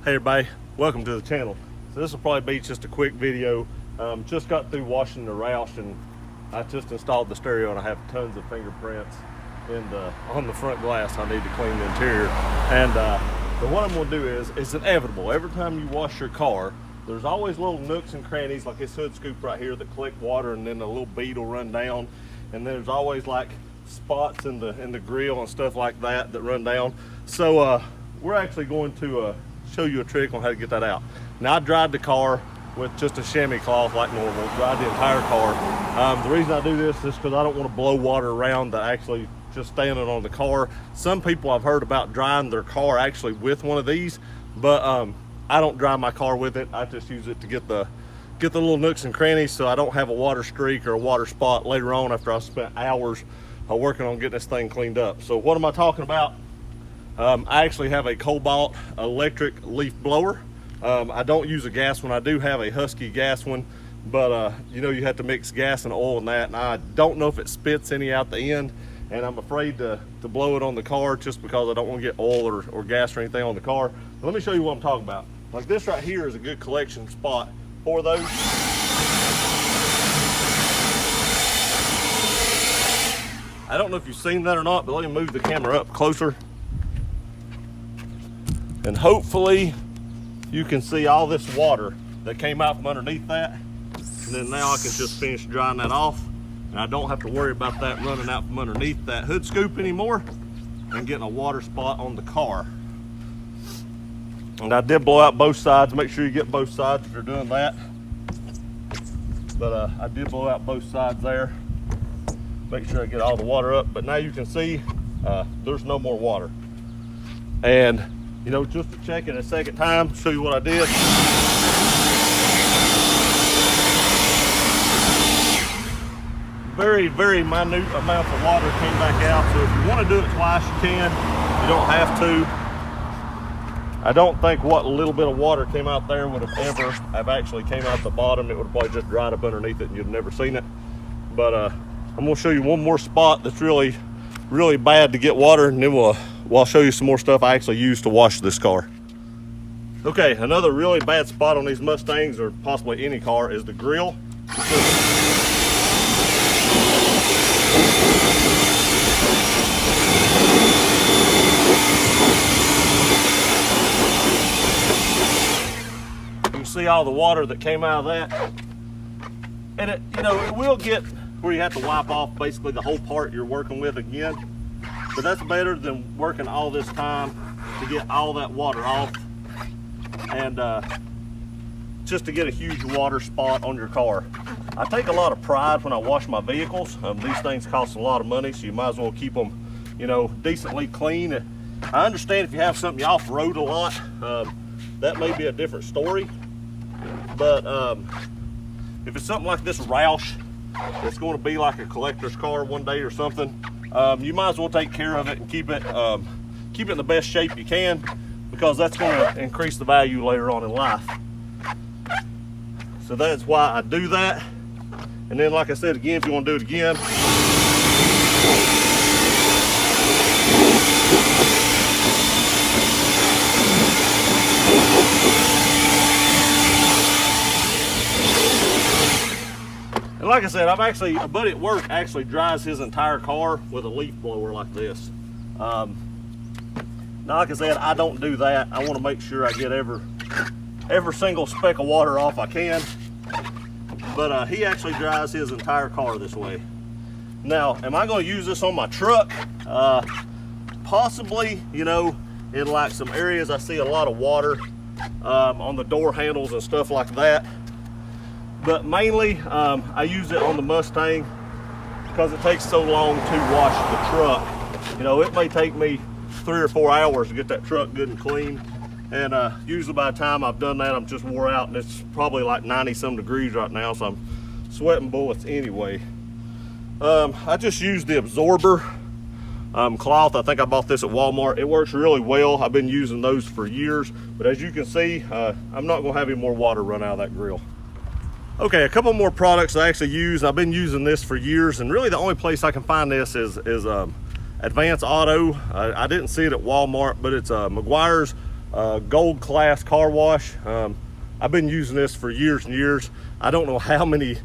Hey everybody, welcome to the channel. So this will probably be just a quick video. Just got through washing the Roush and I just installed the stereo and I have tons of fingerprints on the front glass. I need to clean the interior. And but what I'm gonna do is, it's inevitable. Every time you wash your car, there's always little nooks and crannies like this hood scoop right here that collect water, and then a little bead will run down. And there's always like spots in the grill and stuff like that run down. So we're actually going to show you a trick on how to get that out. Now, I dried the car with just a chamois cloth like normal, dried the entire car. The reason I do this is because I don't want to blow water around that actually just standing on the car. Some people I've heard about drying their car actually with one of these, but I don't dry my car with it. I just use it to get the little nooks and crannies so I don't have a water streak or a water spot later on after I've spent hours working on getting this thing cleaned up. So what am I talking about? I actually have a Kobalt electric leaf blower. I don't use a gas one. I do have a Husky gas one, but you know, you have to mix gas and oil in that, and I don't know if it spits any out the end, and I'm afraid to blow it on the car just because I don't want to get oil or gas or anything on the car. But let me show you what I'm talking about. Like this right here is a good collection spot for those. I don't know if you've seen that or not, but let me move the camera up closer. And hopefully you can see all this water that came out from underneath that. And then now I can just finish drying that off. And I don't have to worry about that running out from underneath that hood scoop anymore and getting a water spot on the car. And I did blow out both sides. Make sure you get both sides if you're doing that. But I did blow out both sides there. Make sure I get all the water up. But now you can see there's no more water. And you know, just to check it a second time, show you what I did. Very, very minute amounts of water came back out. So if you want to do it twice, you can. You don't have to. I don't think what little bit of water came out there would have actually came out the bottom. It would have probably just dried up underneath it and you'd have never seen it. But I'm gonna show you one more spot that's really, really bad to get water, and then I'll show you some more stuff I actually use to wash this car. Okay, another really bad spot on these Mustangs, or possibly any car, is the grill. You can see all the water that came out of that. And it, you know, it will get where you have to wipe off basically the whole part you're working with again. But that's better than working all this time to get all that water off and just to get a huge water spot on your car. I take a lot of pride when I wash my vehicles. These things cost a lot of money, so you might as well keep them, you know, decently clean. I understand if you have something you off-road a lot, that may be a different story. But if it's something like this Roush, it's going to be like a collector's car one day or something, you might as well take care of it and keep it in the best shape you can, because that's going to increase the value later on in life. So that's why I do that. And then, like I said again, if you want to do it again, and like I said, a buddy at work actually dries his entire car with a leaf blower like this. Now, like I said, I don't do that. I want to make sure I get every single speck of water off I can. But he actually dries his entire car this way. Now, am I going to use this on my truck? Possibly, you know, in like some areas I see a lot of water on the door handles and stuff like that. But mainly I use it on the Mustang because it takes so long to wash the truck. You know, it may take me 3 or 4 hours to get that truck good and clean. And usually by the time I've done that, I'm just wore out, and it's probably like 90-some degrees right now, so I'm sweating bullets anyway. I just use the absorber cloth. I think I bought this at Walmart. It works really well. I've been using those for years, but as you can see, I'm not gonna have any more water run out of that grill. Okay, a couple more products I actually use. I've been using this for years, and really the only place I can find this is Advance Auto. I didn't see it at Walmart, but it's Meguiar's Gold Class Car Wash. I've been using this for years and years. I don't know how many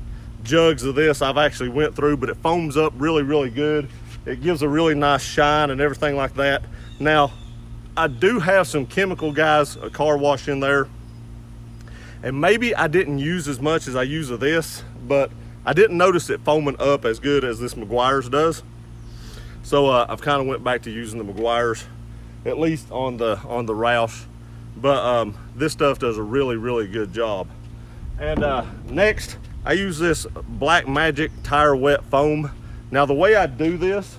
jugs of this I've actually went through, but it foams up really, really good. It gives a really nice shine and everything like that. Now, I do have some Chemical Guys car wash in there, and maybe I didn't use as much as I use of this, but I didn't notice it foaming up as good as this Meguiar's does. So I've kind of went back to using the Meguiar's, at least on the Roush. But this stuff does a really, really good job. And next, I use this Black Magic Tire Wet Foam. Now the way I do this,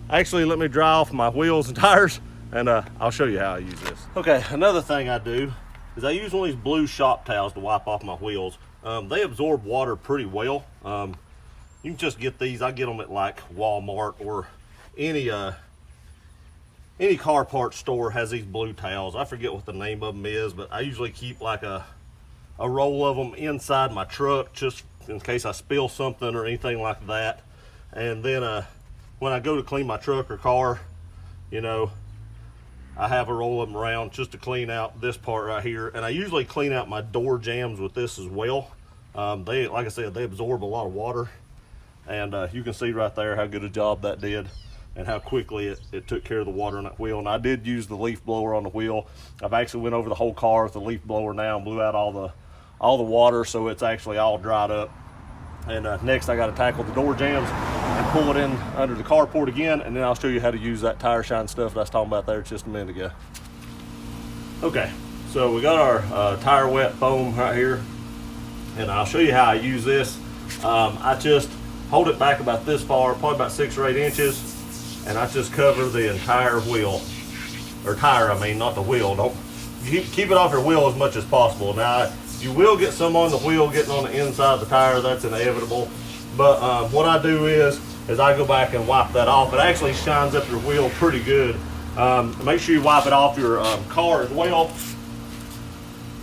actually let me dry off my wheels and tires, and I'll show you how I use this. Okay, another thing I do is I use one of these blue shop towels to wipe off my wheels. They absorb water pretty well. You can just get these. I get them at like Walmart or any car parts store has these blue towels. I forget what the name of them is, but I usually keep like a roll of them inside my truck just in case I spill something or anything like that. And then when I go to clean my truck or car, you know, I have a roll of them around just to clean out this part right here. And I usually clean out my door jambs with this as well. They, like I said, they absorb a lot of water. And you can see right there how good a job that did and how quickly it took care of the water on that wheel. And I did use the leaf blower on the wheel. I've actually went over the whole car with the leaf blower now and blew out all the water, so it's actually all dried up. And next I got to tackle the door jambs and pull it in under the carport again, and then I'll show you how to use that tire shine stuff that I was talking about there just a minute ago. Okay, so we got our tire wet foam right here, and I'll show you how I use this. I just hold it back about this far, probably about 6 or 8 inches, and I just cover the entire wheel, or tire, I mean, not the wheel. Don't keep it off your wheel as much as possible. Now, you will get some on the wheel getting on the inside of the tire. That's inevitable. But what I do is I go back and wipe that off. It actually shines up your wheel pretty good. Make sure you wipe it off your car as well.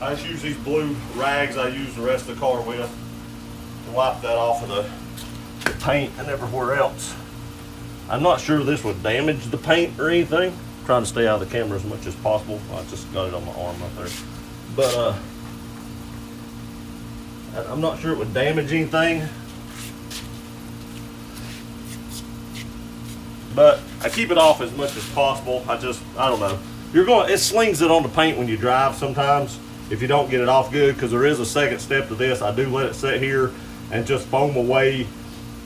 I just use these blue rags I use the rest of the car with to wipe that off of the paint and everywhere else. I'm not sure this would damage the paint or anything. I'm trying to stay out of the camera as much as possible. I just got it on my arm right there. But I'm not sure it would damage anything. But I keep it off as much as possible. I don't know. It slings it on the paint when you drive sometimes if you don't get it off good, because there is a second step to this. I do let it sit here and just foam away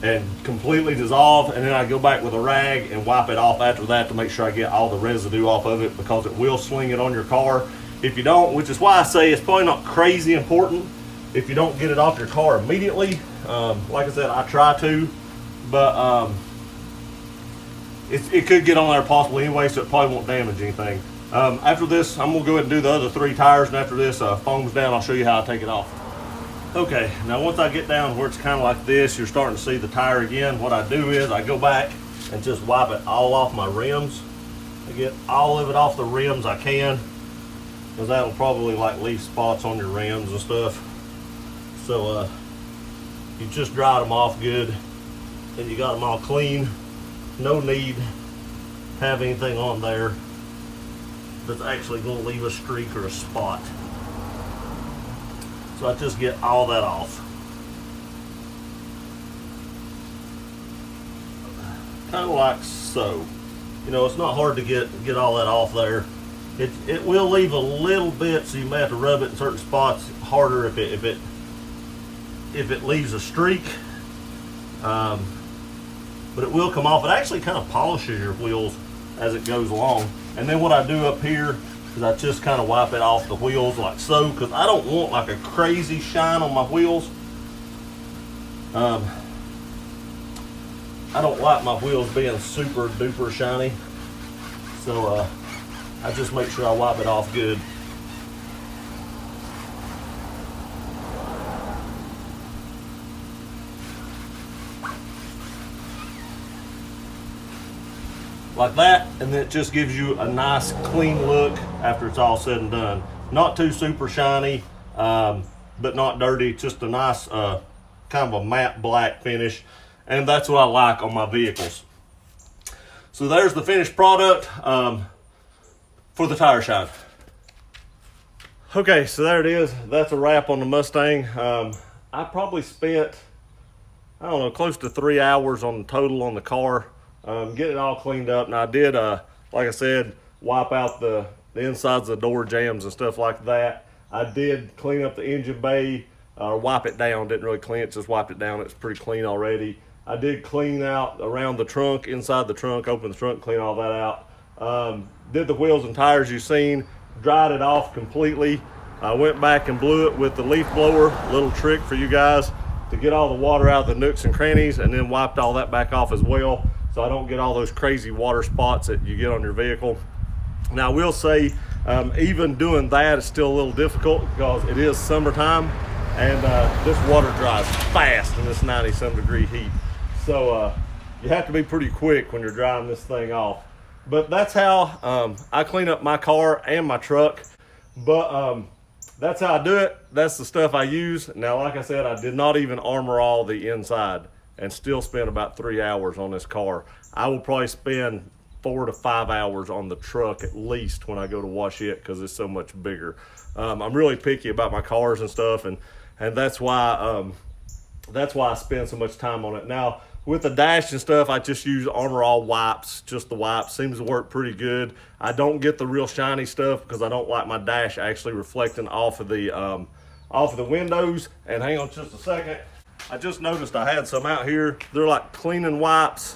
and completely dissolve, and then I go back with a rag and wipe it off after that to make sure I get all the residue off of it, because it will sling it on your car if you don't, which is why I say it's probably not crazy important if you don't get it off your car immediately. Like I said, I try to, but it could get on there possibly anyway, so it probably won't damage anything. After this, I'm gonna go ahead and do the other 3 tires, and after this foams down, I'll show you how I take it off. Okay, now once I get down where it's kind of like this, you're starting to see the tire again. What I do is I go back and just wipe it all off my rims. I get all of it off the rims I can, because that'll probably like leave spots on your rims and stuff. So you just dried them off good and you got them all clean. No need to have anything on there that's actually going to leave a streak or a spot. So I just get all that off. Kind of like so. You know, it's not hard to get all that off there. It will leave a little bit, so you may have to rub it in certain spots harder if it leaves a streak. But it will come off. It actually kind of polishes your wheels as it goes along. And then what I do up here is I just kind of wipe it off the wheels like so, because I don't want like a crazy shine on my wheels. I don't like my wheels being super duper shiny, so I just make sure I wipe it off good. Like that, and then it just gives you a nice clean look after it's all said and done. Not too super shiny, but not dirty, just a nice kind of a matte black finish, and that's what I like on my vehicles. So there's the finished product. for the tire shine. Okay, so there it is. That's a wrap on the Mustang. I probably spent, I don't know, close to 3 hours on the total on the car, getting it all cleaned up. Now I did, like I said, wipe out the insides of the door jambs and stuff like that. I did clean up the engine bay, wipe it down. Didn't really clean it, just wiped it down. It's pretty clean already. I did clean out around the trunk, inside the trunk, open the trunk, clean all that out. Did the wheels and tires you've seen, dried it off completely. I went back and blew it with the leaf blower, little trick for you guys, to get all the water out of the nooks and crannies, and then wiped all that back off as well, so I don't get all those crazy water spots that you get on your vehicle. Now I will say, even doing that is still a little difficult because it is summertime, and this water dries fast in this 90-some degree heat. So you have to be pretty quick when you're drying this thing off. But that's how I clean up my car and my truck. But that's how I do it. That's the stuff I use. Now, like I said, I did not even armor all the inside and still spent about 3 hours on this car. I will probably spend 4 to 5 hours on the truck at least when I go to wash it because it's so much bigger. I'm really picky about my cars and stuff, and that's why I spend so much time on it. Now, with the dash and stuff, I just use Armor All wipes, just the wipes. Seems to work pretty good. I don't get the real shiny stuff because I don't like my dash actually reflecting off of the windows. And hang on just a second. I just noticed I had some out here. They're like cleaning wipes,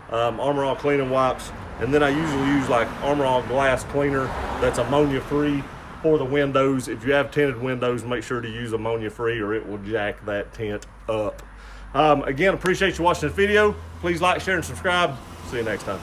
Armor All cleaning wipes. And then I usually use like Armor All glass cleaner that's ammonia free for the windows. If you have tinted windows, make sure to use ammonia free or it will jack that tint up. Again, appreciate you watching this video. Please like, share, and subscribe. See you next time.